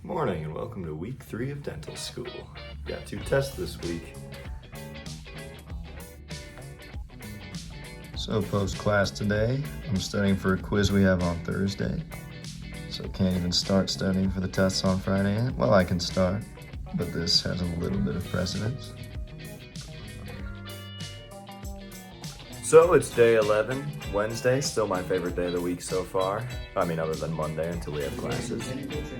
Morning and welcome to week 3 of dental school. Got 2 tests this week. So post-class today, I'm studying for a quiz we have on Thursday. So can't even start studying for the tests on Friday yet. Well, I can start, but this has a little bit of precedence. So it's day 11, Wednesday, still my favorite day of the week so far. I mean, other than Monday until we have classes.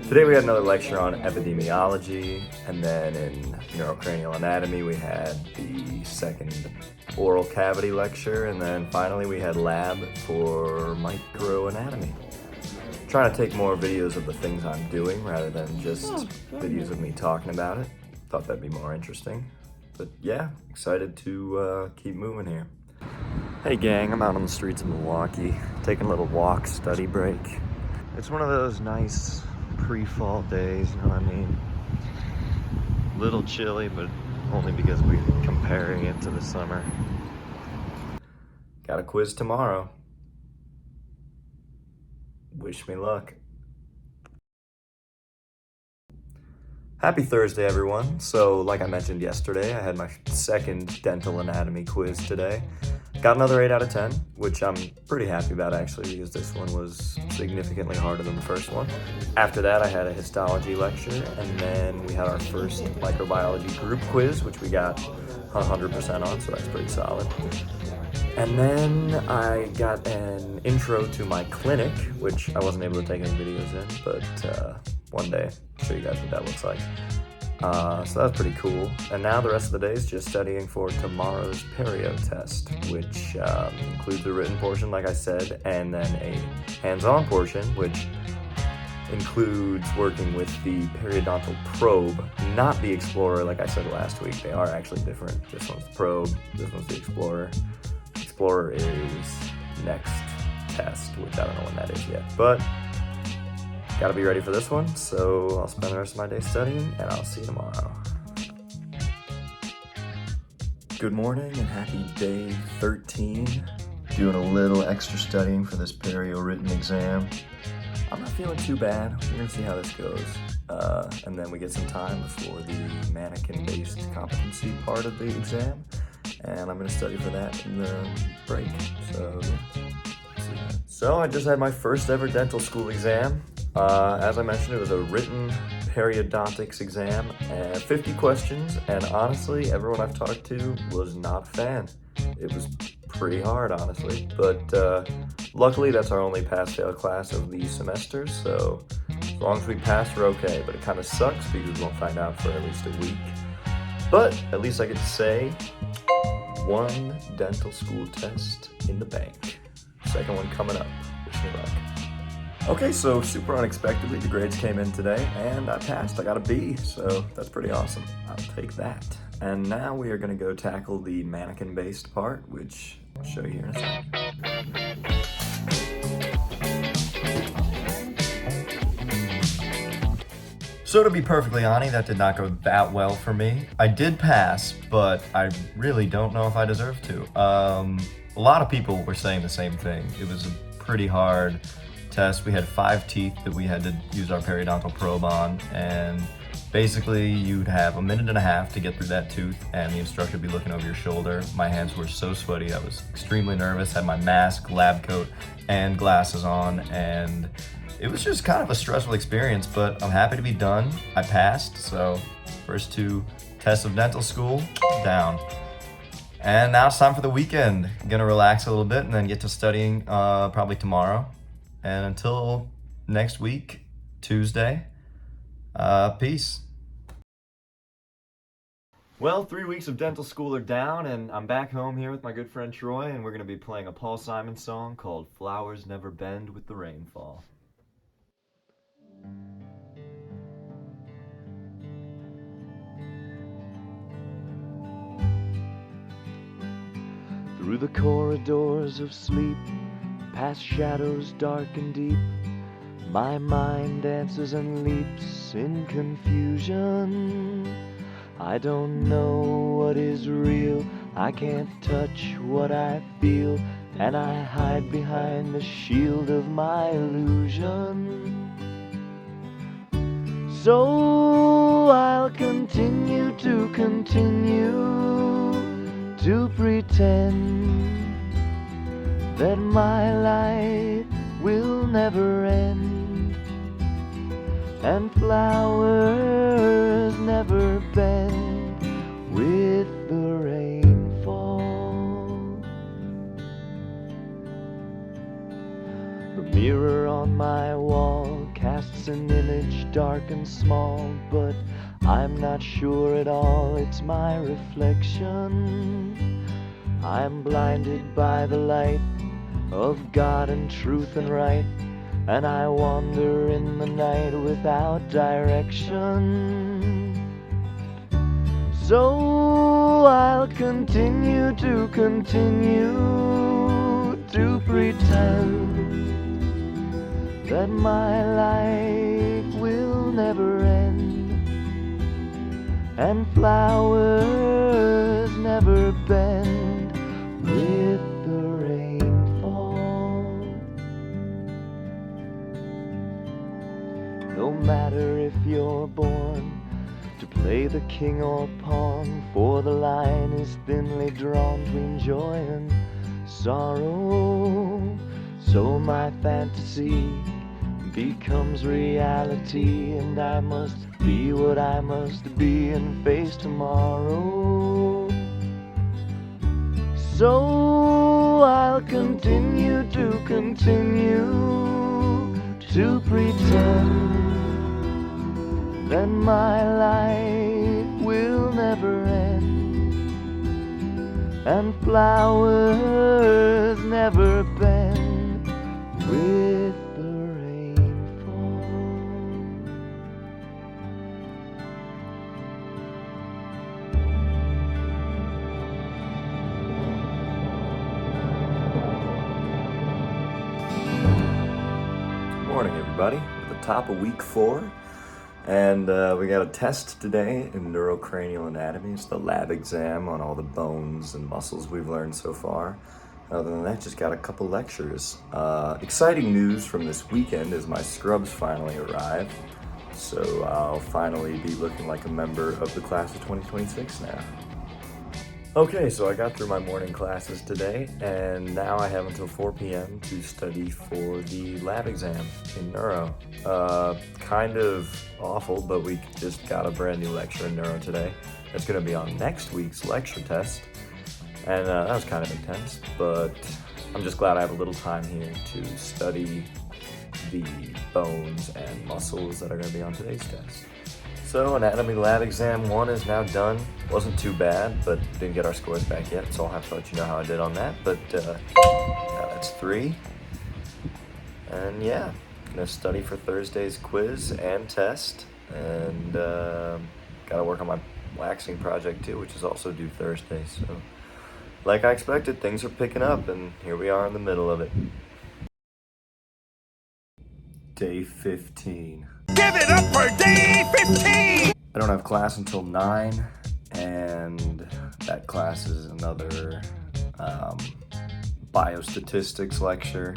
Today we had another lecture on epidemiology, and then in neurocranial anatomy we had the second oral cavity lecture, and then finally we had lab for microanatomy. Trying to take more videos of the things I'm doing rather than just videos of me talking about it. Thought that'd be more interesting. But yeah, excited to keep moving here. Hey gang, I'm out on the streets of Milwaukee, taking a little walk, study break. It's one of those nice pre-fall days, you know what I mean? Little chilly, but only because we're comparing it to the summer. Got a quiz tomorrow. Wish me luck. Happy Thursday, everyone. So, like I mentioned yesterday, I had my second dental anatomy quiz today. Got another 8 out of 10, which I'm pretty happy about actually, because this one was significantly harder than the first one. After that, I had a histology lecture, and then we had our first microbiology group quiz, which we got 100% on, so that's pretty solid. And then I got an intro to my clinic, which I wasn't able to take any videos in, but one day I'll show you guys what that looks like. So that's pretty cool. And now the rest of the day is just studying for tomorrow's perio test, which includes a written portion, like I said, and then a hands-on portion, which includes working with the periodontal probe, not the Explorer like I said last week. They are actually different. This one's the probe, this one's the Explorer. Explorer is next test, which I don't know when that is yet, but gotta be ready for this one, so I'll spend the rest of my day studying, and I'll see you tomorrow. Good morning and happy day 13. Doing a little extra studying for this perio written exam. I'm not feeling too bad. We're gonna see how this goes. And then we get some time before the mannequin-based competency part of the exam, and I'm gonna study for that in the break, so yeah. So I just had my first ever dental school exam. As I mentioned, it was a written periodontics exam, and 50 questions, and honestly, everyone I've talked to was not a fan. It was pretty hard, honestly, but luckily that's our only pass-fail class of the semester, so as long as we pass, we're okay, but it kind of sucks because we won't find out for at least a week. But at least I get to say, one dental school test in the bank. Second one coming up. Wish me luck. Okay, so super unexpectedly, the grades came in today, and I passed. I got a B, so that's pretty awesome. I'll take that. And now we are going to go tackle the mannequin-based part, which I'll show you here in a second. So to be perfectly honest, that did not go that well for me. I did pass, but I really don't know if I deserve to. A lot of people were saying the same thing. It was a pretty hard test. We had 5 teeth that we had to use our periodontal probe on, and basically you'd have a minute and a half to get through that tooth, and the instructor would be looking over your shoulder. My hands were so sweaty, I was extremely nervous, had my mask, lab coat, and glasses on, and it was just kind of a stressful experience, but I'm happy to be done. I passed, so first 2 tests of dental school, down. And now it's time for the weekend. I'm gonna relax a little bit and then get to studying probably tomorrow. And until next week, Tuesday, peace. Well, 3 weeks of dental school are down, and I'm back home here with my good friend Troy, and we're gonna be playing a Paul Simon song called Flowers Never Bend with the Rainfall. Through the corridors of sleep, past shadows dark and deep, my mind dances and leaps in confusion. I don't know what is real, I can't touch what I feel, and I hide behind the shield of my illusion. So I'll continue to pretend that my life will never end, and flowers never bend with the rainfall. The mirror on my wall casts an image dark and small, but I'm not sure at all it's my reflection. I'm blinded by the light of God and truth and right, and I wander in the night without direction. So I'll continue to pretend that my life will never end, and flowers never bend with the rainfall. No matter if you're born to play the king or pawn, for the line is thinly drawn between joy and sorrow. So my fantasy becomes reality, and I must be what I must be and face tomorrow. So I'll continue to pretend that my life will never end, and flowers never bend with the rainfall. Morning, everybody. At the top of week 4, and we got a test today in neurocranial anatomy. It's the lab exam on all the bones and muscles we've learned so far. Other than that, just got a couple lectures. Exciting news from this weekend is my scrubs finally arrived, so I'll finally be looking like a member of the class of 2026 now. Okay, so I got through my morning classes today, and now I have until 4 p.m. to study for the lab exam in neuro. Kind of awful, but we just got a brand new lecture in neuro today. That's going to be on next week's lecture test, and that was kind of intense, but I'm just glad I have a little time here to study the bones and muscles that are going to be on today's test. So anatomy lab exam 1 is now done. Wasn't too bad, but didn't get our scores back yet, so I'll have to let you know how I did on that. But that's 3. And yeah, gonna study for Thursday's quiz and test, and gotta work on my waxing project too, which is also due Thursday. So like I expected, things are picking up, and here we are in the middle of it. Day 15. Give it up for day 15! I don't have class until 9, and that class is another biostatistics lecture.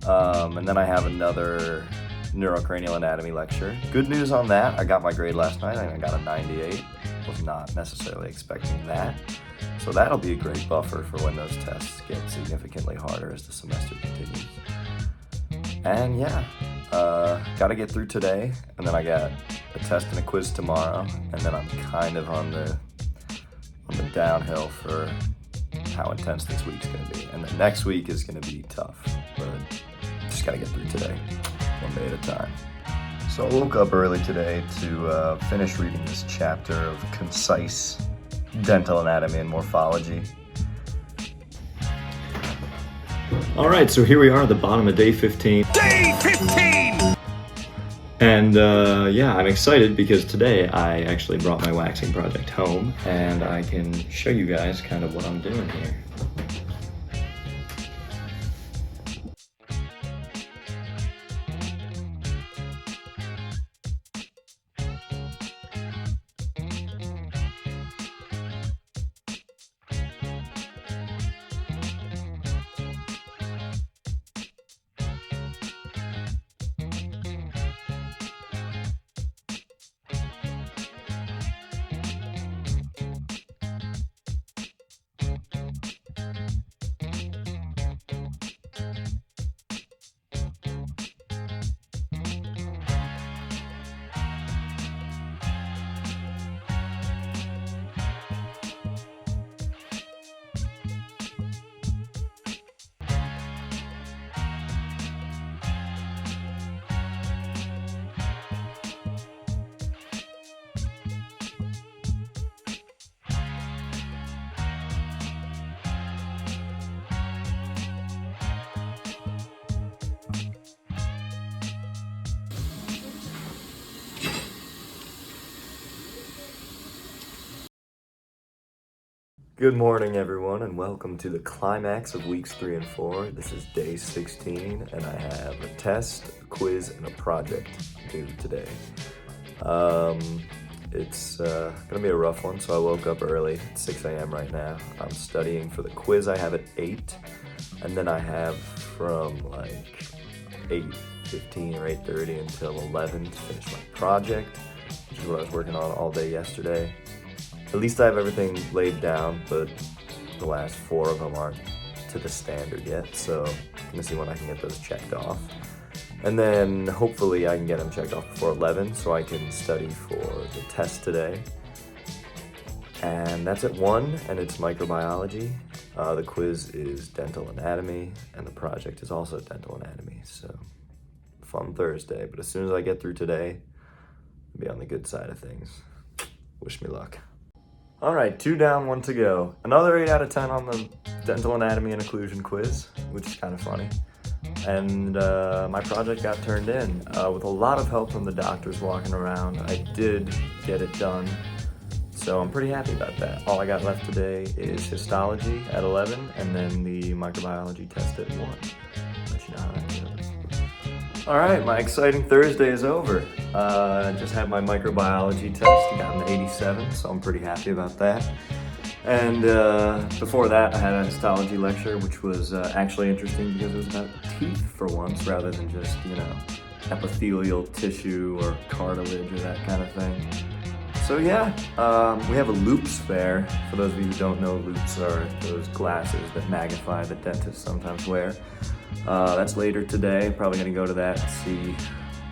And then I have another neurocranial anatomy lecture. Good news on that, I got my grade last night, and I got a 98. Was not necessarily expecting that. So that'll be a great buffer for when those tests get significantly harder as the semester continues. And yeah, gotta get through today, and then I got a test and a quiz tomorrow, and then I'm kind of on the downhill for how intense this week's gonna be. And then next week is gonna be tough, but just gotta get through today, one day at a time. So I woke up early today to finish reading this chapter of concise dental anatomy and morphology. All right, so here we are at the bottom of day 15. Day 15! And yeah, I'm excited because today I actually brought my waxing project home, and I can show you guys kind of what I'm doing here. Good morning, everyone, and welcome to the climax of weeks 3 and 4. This is day 16, and I have a test, a quiz, and a project due today. It's gonna be a rough one, so I woke up early at 6 a.m. right now. I'm studying for the quiz I have at 8, and then I have from like 8:15 or 8:30 until 11 to finish my project, which is what I was working on all day yesterday. At least I have everything laid down, but the last 4 of them aren't to the standard yet, so I'm gonna see when I can get those checked off. And then hopefully I can get them checked off before 11 so I can study for the test today. And that's at 1, and it's microbiology. The quiz is dental anatomy, and the project is also dental anatomy, so fun Thursday. But as soon as I get through today, I'll be on the good side of things. Wish me luck. All right, 2 down, 1 to go. Another 8 out of 10 on the dental anatomy and occlusion quiz, which is kind of funny. And my project got turned in with a lot of help from the doctors walking around. I did get it done, so I'm pretty happy about that. All I got left today is histology at 11, and then the microbiology test at 1. Let you know how that goes. All right, my exciting Thursday is over. I just had my microbiology test, got an 87, so I'm pretty happy about that. And before that, I had a histology lecture, which was actually interesting because it was about teeth for once, rather than just, epithelial tissue or cartilage or that kind of thing. So yeah, we have a loupes fair. For those of you who don't know, loupes are those glasses that magnify that dentists sometimes wear. That's later today. Probably gonna go to that and see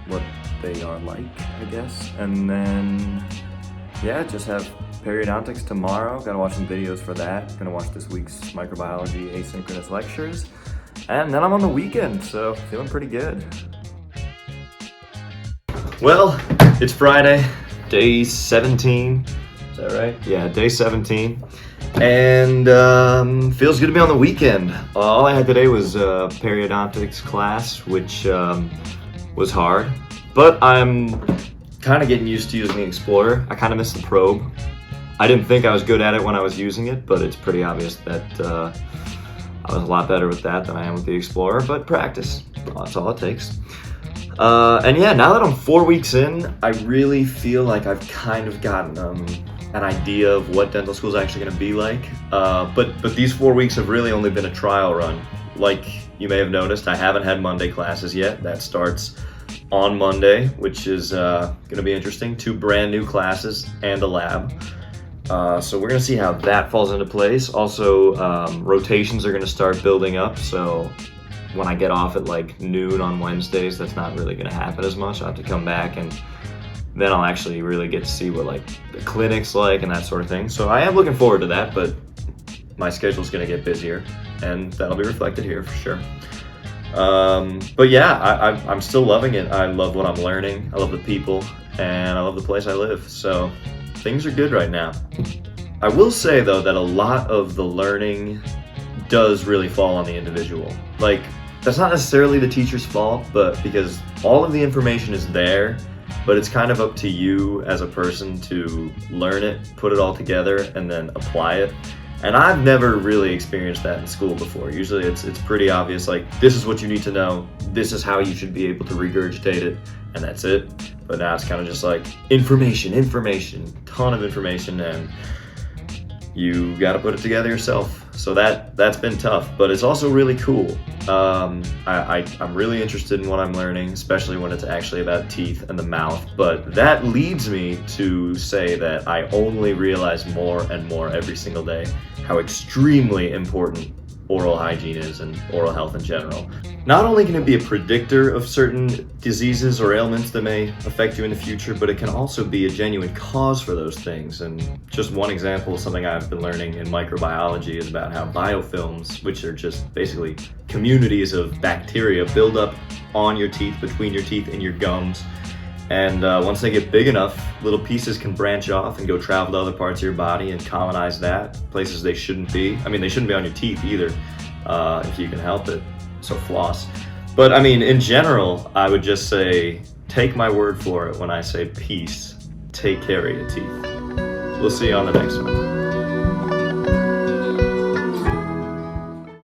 what they are like, I guess. And then, yeah, just have periodontics tomorrow. Gotta watch some videos for that. Gonna watch this week's microbiology asynchronous lectures. And then I'm on the weekend, so feeling pretty good. Well, it's Friday, day 17. Is that right? Yeah, day 17. And feels good to be on the weekend. All I had today was periodontics class, which was hard. But I'm kind of getting used to using the Explorer. I kind of miss the probe. I didn't think I was good at it when I was using it, but it's pretty obvious that I was a lot better with that than I am with the Explorer, but practice, that's all it takes. And yeah, now that I'm 4 weeks in, I really feel like I've kind of gotten an idea of what dental school is actually going to be like. But these 4 weeks have really only been a trial run. Like you may have noticed, I haven't had Monday classes yet. That starts on Monday, which is going to be interesting. 2 brand new classes and a lab. So we're going to see how that falls into place. Also, rotations are going to start building up. So when I get off at like noon on Wednesdays, that's not really going to happen as much. I'll have to come back, and then I'll actually really get to see what like the clinic's like and that sort of thing. So I am looking forward to that, but my schedule's going to get busier, and that'll be reflected here for sure. But yeah, I'm still loving it. I love what I'm learning. I love the people, and I love the place I live. So things are good right now. I will say though that a lot of the learning does really fall on the individual. Like, that's not necessarily the teacher's fault, but because all of the information is there, but it's kind of up to you as a person to learn it, put it all together, and then apply it. And I've never really experienced that in school before. Usually it's pretty obvious, like, this is what you need to know, this is how you should be able to regurgitate it, and that's it. But now it's kind of just like information, ton of information, and you got to put it together yourself. So that's been tough, but it's also really cool. I'm really interested in what I'm learning, especially when it's actually about teeth and the mouth. But that leads me to say that I only realize more and more every single day how extremely important oral hygiene is and oral health in general. Not only can it be a predictor of certain diseases or ailments that may affect you in the future, but it can also be a genuine cause for those things. And just one example of something I've been learning in microbiology is about how biofilms, which are just basically communities of bacteria, build up on your teeth, between your teeth and your gums. And once they get big enough, little pieces can branch off and go travel to other parts of your body and colonize that, places they shouldn't be. I mean, they shouldn't be on your teeth either, if you can help it, so floss. But I mean, in general, I would just say, take my word for it when I say peace, take care of your teeth. We'll see you on the next one.